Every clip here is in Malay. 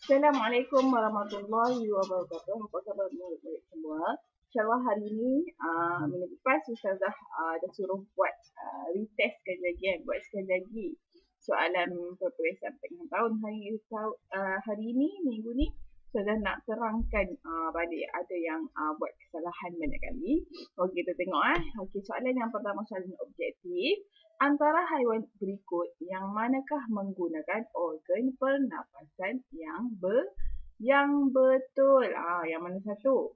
Assalamualaikum warahmatullahi wabarakatuh. Apa khabar murid-murid semua? InsyaAllah hari ini minggu lepas Ustazah dah suruh buat retest sekali lagi buat sekali lagi soalan peperiksaan pertengahan tahun. Hari ini, minggu ni Ustazah nak terangkan balik ada yang buat kesalahan banyak kali. Okey, kita tengok Okey, soalan yang pertama, soalan objektif. Antara haiwan berikut yang manakah menggunakan organ pernafasan yang betul? Yang mana satu?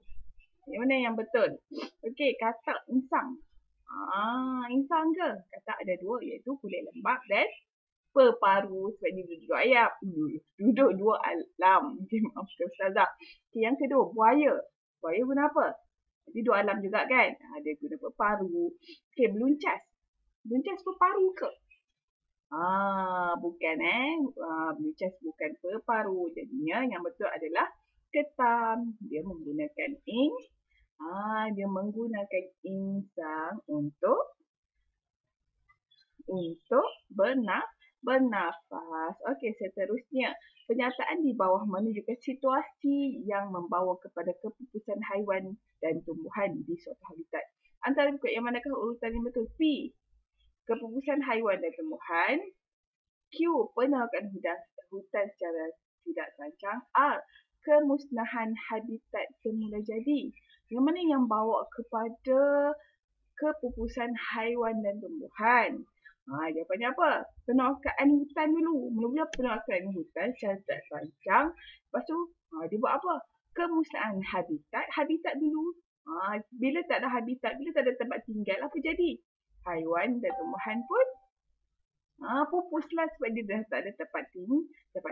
Yang mana yang betul? Okey, katak insang. Insang ke? Katak ada dua, iaitu kulit lembap dan peparu, sebab dia duduk ayam. Duduk dua alam. Okey, maafkan Ustazah. Okey, yang kedua, buaya. Buaya guna apa? Dia duduk alam juga kan? Dia guna peparu. Okey, beluncas. Beluncas peparu ke? Bukan beluncas bukan peparu. Jadinya yang betul adalah ketam. Dia menggunakan insang untuk bernafas. Okey, seterusnya. Pernyataan di bawah menunjukkan situasi yang membawa kepada kepupusan haiwan dan tumbuhan di suatu habitat. Antara berikut yang manakah urutan yang betul? P. Kepupusan haiwan dan tumbuhan. Q. Penolakan hutan secara tidak terancang. R. Kemusnahan habitat semula jadi. Yang mana yang bawa kepada kepupusan haiwan dan tumbuhan? Jawapannya apa? Penolakan hutan dulu. Mula-mula penolakan hutan secara tidak terancang. Lepas tu, dia buat apa? Kemusnahan habitat. Habitat dulu. Bila tak ada habitat, bila tak ada tempat tinggal, apa jadi? Haiwan dan tumbuhan pun pupuslah sebab dia dah tak ada tempat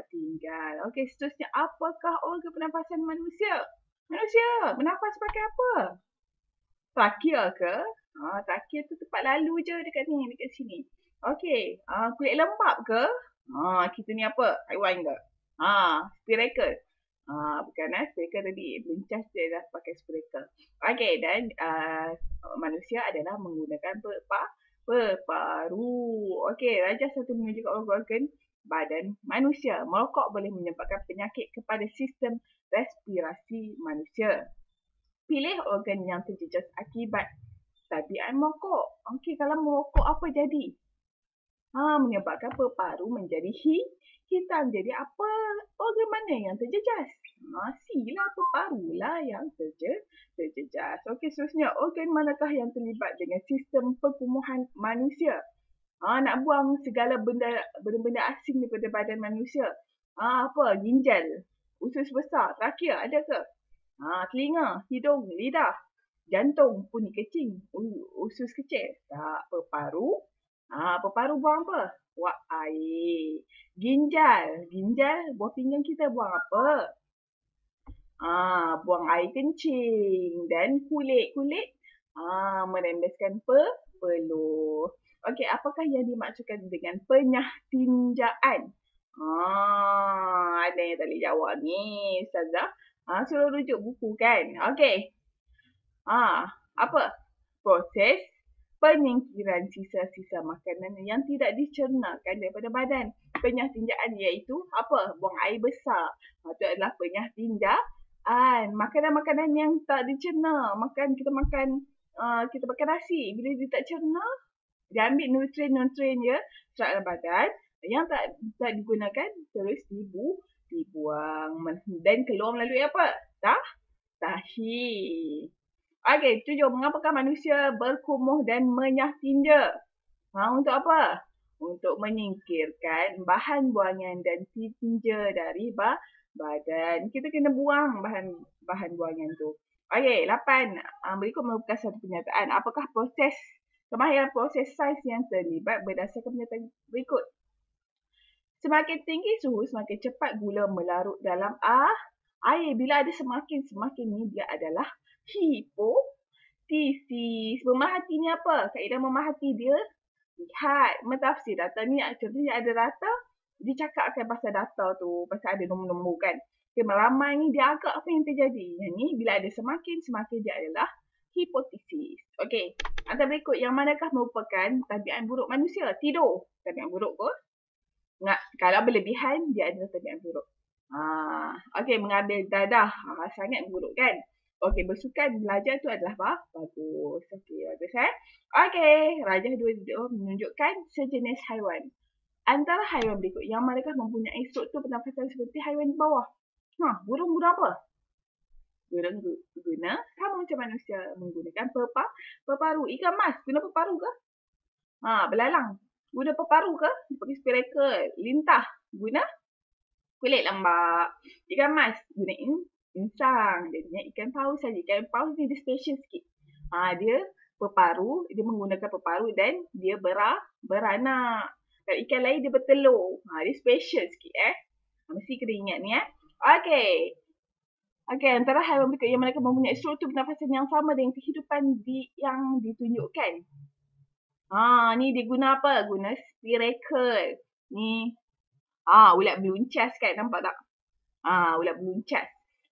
tinggal. Okey, seterusnya, apakah organ pernafasan manusia? Manusia bernafas pakai apa? Trachea ke? Trachea tu tempat lalu je dekat sini. Okey, kulit lembap ke? Kita ni apa? Haiwan ke? Spiracle. Bukan spiracle tadi. Beluncas dia dah pakai spiracle. Okey, dan manusia adalah menggunakan peparu. Okey, rajah satu menunjukkan organ badan manusia. Merokok boleh menyebabkan penyakit kepada sistem respirasi manusia. Pilih organ yang terjejas akibat tabiat merokok. Okey, kalau merokok apa jadi? Menyebabkan peparu menjadi hitam. Jadi apa? Organ mana yang terjejas? Silah, peparu lah yang terjejas. Okey, seterusnya, organ manakah yang terlibat dengan sistem perkumuhan manusia? Nak buang segala benda-benda asing daripada badan manusia. Apa? Ginjal, usus besar, trachea ada ke? Telinga, hidung, lidah, jantung, punit kecing, usus kecil. Tak, peparu. Peparu buang apa? Buang air. Ginjal, buah pinggang kita buang apa? Buang air kencing. Dan kulit merembeskan peluh. Okey, apakah yang dimaksudkan dengan penyah tinjaan? Ada yang tak boleh jawab ni, Ustazah. Suruh rujuk buku kan? Okey. Apa? Proses penyingkiran sisa-sisa makanan yang tidak dicernakan daripada badan. Penyah tinjaan iaitu apa? Buang air besar. Itu adalah penyah tinjaan. Makanan-makanan yang tak dicerna. Kita makan nasi. Bila dia tak cerna, dia ambil nutrien-nutrien dia dalam badan yang tak digunakan, terus dibuang. Dan keluar melalui apa? Tahi. Okey, 7. Mengapakah manusia berkumuh dan menyah tinja? Untuk apa? Untuk menyingkirkan bahan buangan dan tinja dari badan. Kita kena buang bahan buangan tu. Okey, 8. Berikut merupakan satu pernyataan. Apakah kemahiran proses saiz yang terlibat berdasarkan pernyataan berikut? Semakin tinggi suhu, semakin cepat gula melarut dalam air. Bila ada semakin ni, dia adalah hipotesis. Memerhati ni apa? Kaedah memerhati dia lihat, mentafsir data ni. Contohnya ada data, dia cakap akan pasal data tu, pasal ada nombor-nombor kan. Ramai ni dia agak apa yang terjadi. Yang ni bila ada semakin dia adalah hipotesis. Okey, antara berikut yang manakah merupakan tabiat buruk manusia? Tidur. Tabiat buruk kot. Kalau berlebihan, dia adalah tabiat buruk. Okey, mengambil dadah. Sangat buruk kan? Okey, bersukan belajar tu adalah bagus. Okey, bagus Okey, rajah 2 menunjukkan sejenis haiwan. Antara haiwan berikut yang manakah mempunyai struktur pernafasan seperti haiwan di bawah? Burung guna apa? Burung guna sama macam manusia menggunakan peparu. Ikan mas guna peparu ke? Belalang guna peparu ke? Dia pakai spiracle. Lintah guna kulit lembap. Ikan mas guna insang. Jadinya ikan paus saja. Ikan paus ni dia special sikit. Dia peparu, dia menggunakan peparu dan dia beranak. Kalau ikan lain dia bertelur. Dia special sikit Mesti kena ingat ni Okey, antara haiwan berikut yang mereka mempunyai struktur pernafasan yang sama dengan kehidupan yang ditunjukkan. Ni dia guna apa? Guna spiracle. Ni ulat beluncas kan, nampak tak? Ulat beluncas.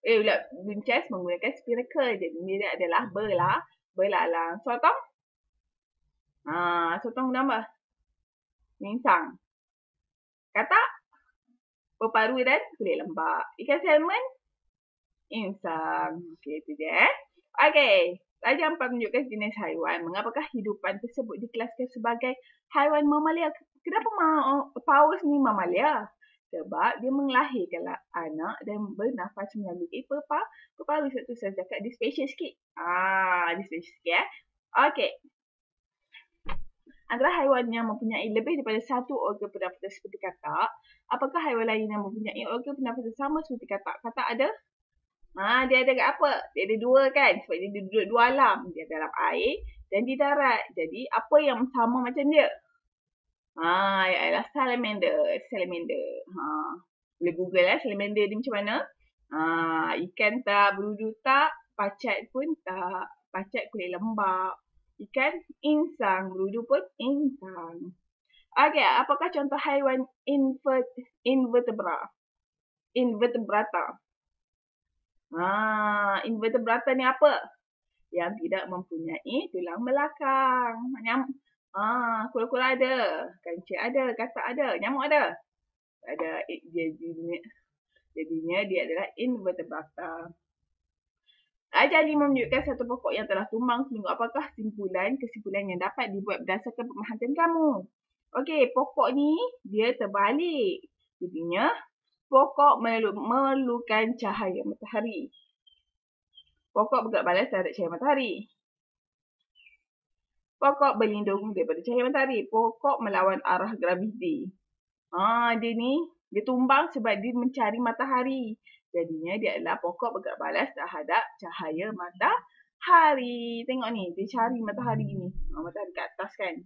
Ulat beluncas menggunakan spiracle. Jadi dia adalah belalang. Sotong? Sotong guna apa? Insang. Katak? Peparu dan kulit lembap. Ikan salmon? Insang. Okey, itu dia Okey. Rajah 4 menunjukkan jenis haiwan. Mengapakah hidupan tersebut dikelaskan sebagai haiwan mamalia? Kenapa paus ni mamalia? Sebab dia menglahirkan anak dan bernafas melalui peparu. Satu saya cakap dia special sikit. Dia special sikit Okey. Antara haiwan yang mempunyai lebih daripada satu organ pernafasan seperti katak, apakah haiwan lain yang mempunyai organ pernafasan sama seperti katak? Katak ada? Dia ada kat apa? Dia ada 2 kan? Sebab dia duduk 2 alam. Dia dalam air dan di darat. Jadi, apa yang sama macam dia? Ialah salamander. Boleh Google salamander ni macam mana? Ikan tak, berudu tak, pacat pun tak. Pacat kulit lembap. Ikan insang, berudu pun insang. Okey, apakah contoh haiwan invertebrata? Invertebrata ni apa? Yang tidak mempunyai tulang belakang. Kura-kura ada, kancil ada, katak ada, nyamuk ada. Ada. Jadinya dia adalah invertebrata. Rajah 5 menunjukkan satu pokok yang telah tumbang seminggu. Apakah kesimpulan yang dapat dibuat berdasarkan pemahatan kamu? Okey, pokok ni dia terbalik. Jadinya pokok memerlukan cahaya matahari. Pokok bergerak balas terhadap cahaya matahari. Pokok berlindung daripada cahaya matahari. Pokok melawan arah graviti. Dia tumbang sebab dia mencari matahari. Jadinya dia adalah pokok bergerak balas terhadap cahaya matahari. Tengok ni, dia cari matahari ni. Matahari kat atas kan.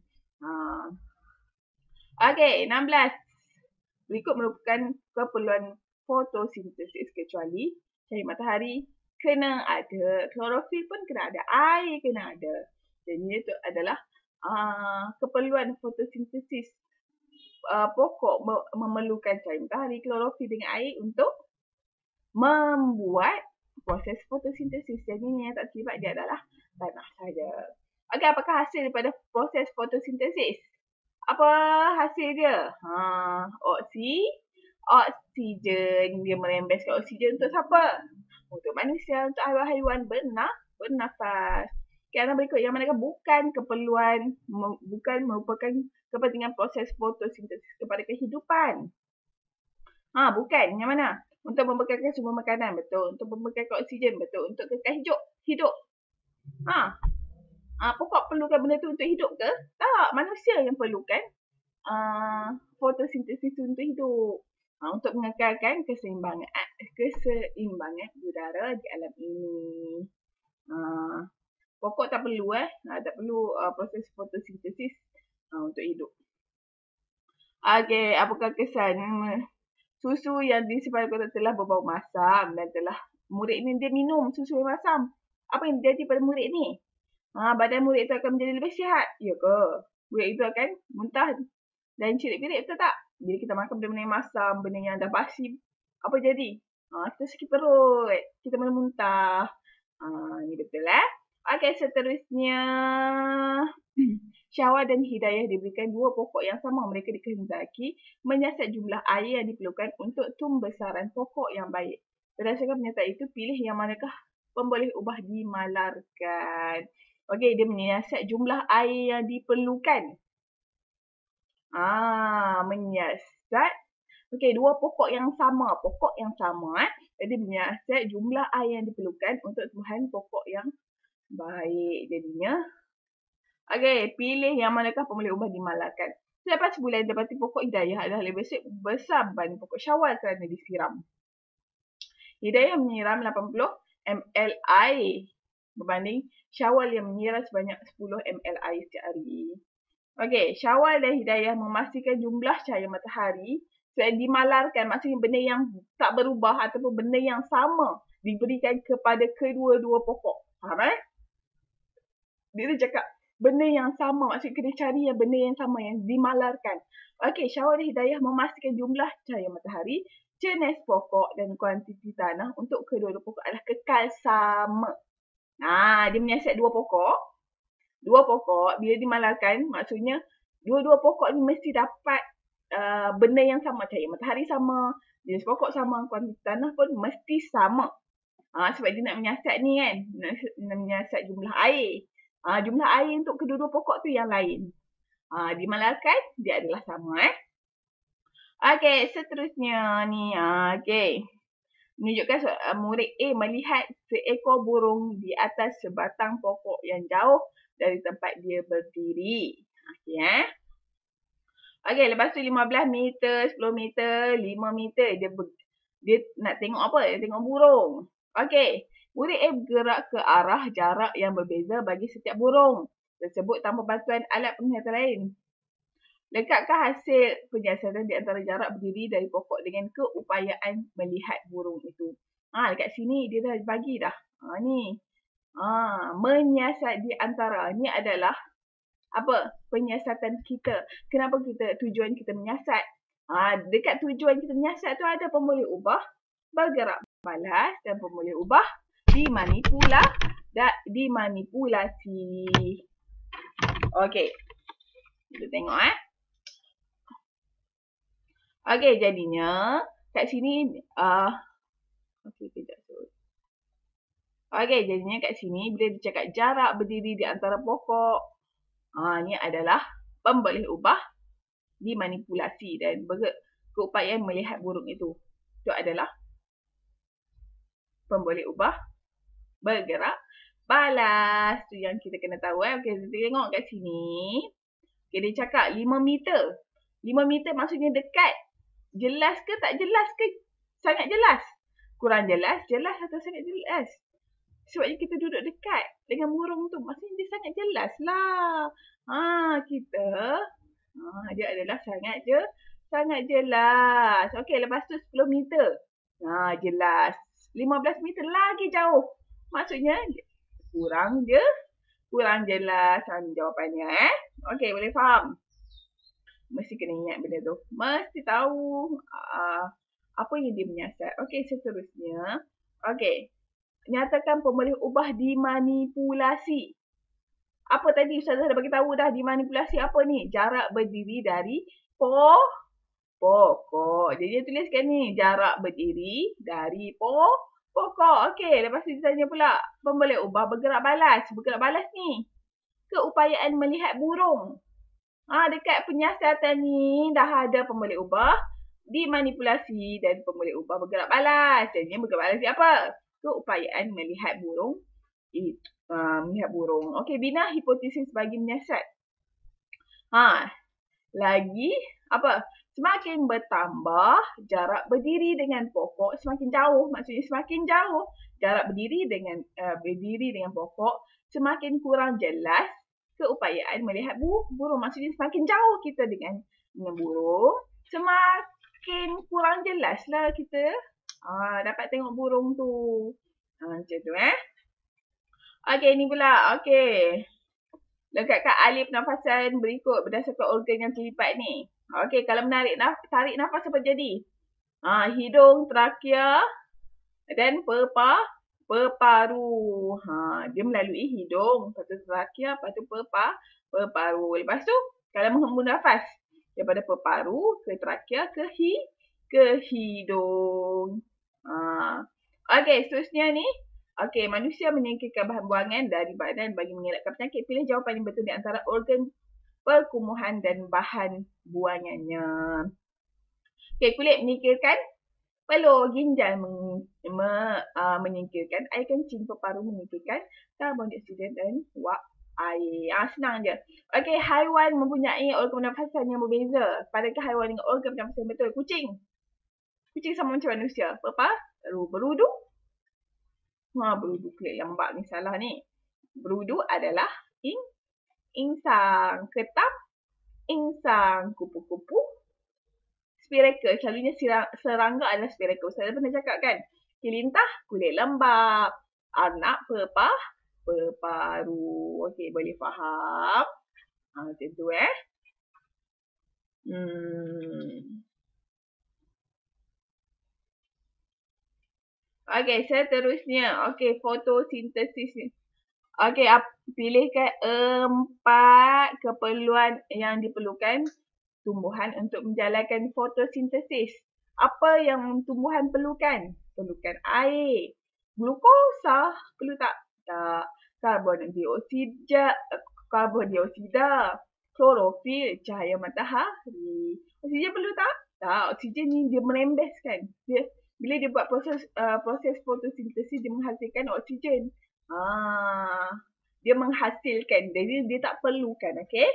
Okey, 16. Berikut merupakan keperluan fotosintesis kecuali cahaya matahari kena ada. Klorofil pun kena ada. Air kena ada. Jadi itu adalah keperluan fotosintesis. Pokok memerlukan cahaya matahari, klorofil dengan air untuk membuat proses fotosintesis. Jadi yang tak terlibat dia adalah tanah saja. Okey, apakah hasil daripada proses fotosintesis? Apa hasil dia? Oksigen. Dia merembeskan oksigen untuk siapa? Untuk manusia, untuk haiwan-haiwan bernafas. Kerana berikut yang manakah bukan merupakan kepentingan proses fotosintesis kepada kehidupan. Bukan. Yang mana? Untuk membekalkan sumber makanan, betul. Untuk membekalkan oksigen, betul. Untuk kekal hidup. Pokok perlukan benda tu untuk hidup ke? Tak. Manusia yang perlukan fotosintesis untuk hidup. Untuk mengekalkan keseimbangan udara di alam ini. Pokok tak perlu tak perlu proses fotosintesis untuk hidup. Okey, apakah kesan susu yang disimpan kotak telah berbau masam dan telah murid ni dia minum susu yang masam. Apa yang terjadi pada murid ni? Badan murid itu akan menjadi lebih sihat. Ya ke? Murid itu akan muntah dan cirit-cirit, betul tak? Bila kita makan benda-benda yang masam, benda yang dah basi, apa jadi? Kita sakit perut, kita mula muntah. Ni betul Okey, seterusnya. Syawal dan Hidayah diberikan dua pokok yang sama. Mereka dikehendaki menyiasat jumlah air yang diperlukan untuk tumbesaran pokok yang baik. Berdasarkan pernyataan itu, pilih yang manakah pemboleh ubah dimalarkan. Okey, dia menyiasat jumlah air yang diperlukan. Menyiasat. Okey, dua pokok yang sama. Pokok yang sama. Jadi menyiasat jumlah air yang diperlukan untuk tumbuhan pokok yang baik. Jadinya, okey, pilih yang manakah pemboleh ubah dimalarkan. Selepas sebulan, dapati pokok Hidayah adalah lebih besar berbanding pokok Syawal kerana disiram. Hidayah menyiram 80 ml air berbanding Syawal yang menyiram sebanyak 10 ml air setiap hari. Okey, Syawal dan Hidayah memastikan jumlah cahaya matahari selain dimalarkan, maksudnya benda yang tak berubah ataupun benda yang sama diberikan kepada kedua-dua pokok. Faham kan? Dia cakap benda yang sama, maksudnya kena cari yang benda yang sama yang dimalarkan. Okey, Syawal dan Hidayah memastikan jumlah cahaya matahari, jenis pokok dan kuantiti tanah untuk kedua-dua pokok adalah kekal sama. Dia menyiasat dua pokok. Dua pokok bila dimalarkan, maksudnya dua-dua pokok ni mesti dapat benda yang sama, cahaya matahari sama, jenis pokok sama, kuantiti tanah pun mesti sama. Sebab dia nak menyiasat ni kan, nak menyiasat jumlah air. Jumlah air untuk kedua-dua pokok tu yang lain. Dimalarkan, dia adalah sama. Okey, seterusnya ni. Okey. Menunjukkan murid A melihat seekor burung di atas sebatang pokok yang jauh dari tempat dia berdiri. Okey, Okey, lepas tu 15 meter, 10 meter, 5 meter. Dia nak tengok apa? Dia tengok burung. Okey, murid A bergerak ke arah jarak yang berbeza bagi setiap burung tersebut tanpa bantuan alat penglihatan lain. Lengkapkan hasil penyiasatan di antara jarak berdiri dari pokok dengan keupayaan melihat burung itu. Dekat sini dia dah bagi dah. Ni. Menyiasat di antara. Ni adalah apa? Penyiasatan kita. Kenapa tujuan kita menyiasat? Dekat tujuan kita menyiasat tu ada pemboleh ubah, bergerak balas dan pemboleh ubah dimanipulasi. Okey. Kita tengok Okey, jadinya kat sini Okey, jadinya kat sini bila dia cakap jarak berdiri di antara pokok, ni adalah pemboleh ubah dimanipulasi dan keupayaan melihat burung itu. Itu adalah pemboleh ubah bergerak balas. Tu yang kita kena tahu. Okey, kita tengok kat sini. Okey, dia cakap 5 meter. 5 meter maksudnya dekat. Jelas ke tak jelas ke? Sangat jelas. Kurang jelas, jelas atau sangat jelas? Sebabnya kita duduk dekat dengan burung tu. Maksudnya dia sangat jelas lah. Dia adalah sangat jelas. Okey, lepas tu 10 meter. Jelas. 15 meter lagi jauh. Maksudnya kurang jelas. Jawapannya Okey, boleh faham? Mesti kena ingat benda tu. Mesti tahu apa yang dia menyiasat. Okey, seterusnya. Okey. Nyatakan pemboleh ubah dimanipulasi. Apa tadi Ustazah dah bagi tahu dah dimanipulasi apa ni? Jarak berdiri dari pokok. Jadi dia tuliskan ni jarak berdiri dari pokok. Okey, lepas tu dia tanya pula pemboleh ubah bergerak balas. Bergerak balas ni keupayaan melihat burung. Dekat penyiasatan ni dah ada pemboleh ubah dimanipulasi dan pemboleh ubah bergerak balas. Jadi bergerak balas ni apa? Keupayaan melihat burung. Melihat burung. Okey, bina hipotesis bagi menyiasat. Lagi apa? Semakin bertambah jarak berdiri dengan pokok, semakin jauh. Maksudnya semakin jauh jarak berdiri dengan pokok, semakin kurang jelas keupayaan melihat burung. Maksudnya semakin jauh kita dengan burung, semakin kurang jelas lah kita dapat tengok burung tu. Macam tu Okey, ni pula. Okey. Lekatkan alih pernafasan berikut berdasarkan organ yang terlibat ni. Okey, kalau tarik nafas apa jadi? Hidung, trakea dan peparu. Dia melalui hidung, lepas tu trakea, lepas tu peparu. Lepas tu, kalau menghembus nafas, daripada peparu ke trakea ke hidung. Okey, seterusnya ni. Okey, manusia menyingkirkan bahan buangan dari badan bagi mengelakkan penyakit. Pilih jawapan yang betul di antara organ perkumuhan dan bahan buangannya. Okey, kulit menyingkirkan pelur, ginjal menyingkirkan air kencing, peparu menyingkirkan karbon dioksida dan wap air. Senang je. Okey, haiwan mempunyai organ pernafasan yang berbeza. Padahal haiwan dengan organ pernafasan yang betul? Kucing. Kucing sama macam manusia. Berudu. Berudu kulit lembab ni salah ni. Berudu adalah insang. Ketam, insang. Kupu-kupu, spirakel. Selalunya serangga adalah spirakel. Saya pernah cakap kan? Kilintah, kulit lembab. Arnab, peparu. Okey, boleh faham? Macam tu Okey, seterusnya. Okey, fotosintesis ni. Okey, pilihkan 4 keperluan yang diperlukan tumbuhan untuk menjalankan fotosintesis. Apa yang tumbuhan perlukan? Perlukan air. Glukosa, perlu tak? Tak. Karbon dioksida, klorofil, cahaya matahari. Oksigen perlu tak? Tak. Oksigen ni dia merembeskan. Bila dia buat proses fotosintesis, dia menghasilkan oksigen. Dia menghasilkan. Jadi dia tak perlukan. Okey?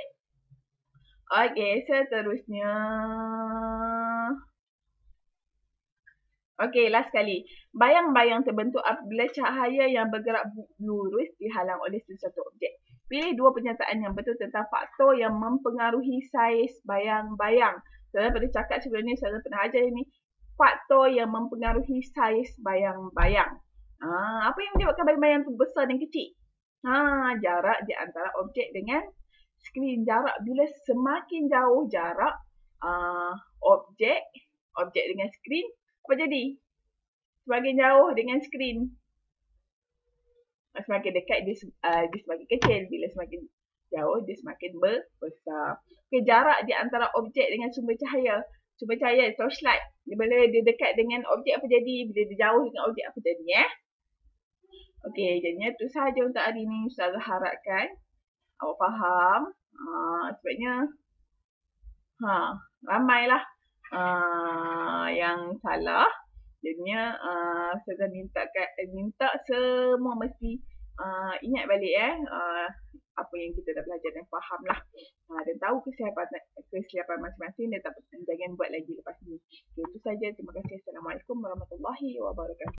Okey, seterusnya. Okey, last sekali. Bayang-bayang terbentuk apabila cahaya yang bergerak lurus dihalang oleh sesuatu objek. Pilih 2 pernyataan yang betul tentang faktor yang mempengaruhi saiz bayang-bayang. Saya pada cakap sebelum ni, saya pernah ajar ini. Faktor yang mempengaruhi saiz bayang-bayang. Apa yang menyebabkan bayang-bayang tu besar dan kecil? Jarak di antara objek dengan skrin. Jarak, bila semakin jauh jarak objek dengan skrin, apa jadi? Semakin jauh dengan skrin, semakin dekat dia semakin kecil. Bila semakin jauh, dia semakin besar. Okay, jarak di antara objek dengan sumber cahaya. Sumber cahaya, torchlight. Bila dia dekat dengan objek, apa jadi? Bila dia jauh dengan objek, apa jadi? Okey, jadinya itu sahaja untuk hari ini. Saya harapkan awak faham. Sebabnya ramailah yang salah. Jadinya saya minta semua mesti ingat balik apa yang kita dah belajar dan faham lah. Dan tahu kesiapan masing-masing dan jangan buat lagi lepas ni. Okay, itu saja. Terima kasih. Assalamualaikum warahmatullahi wabarakatuh.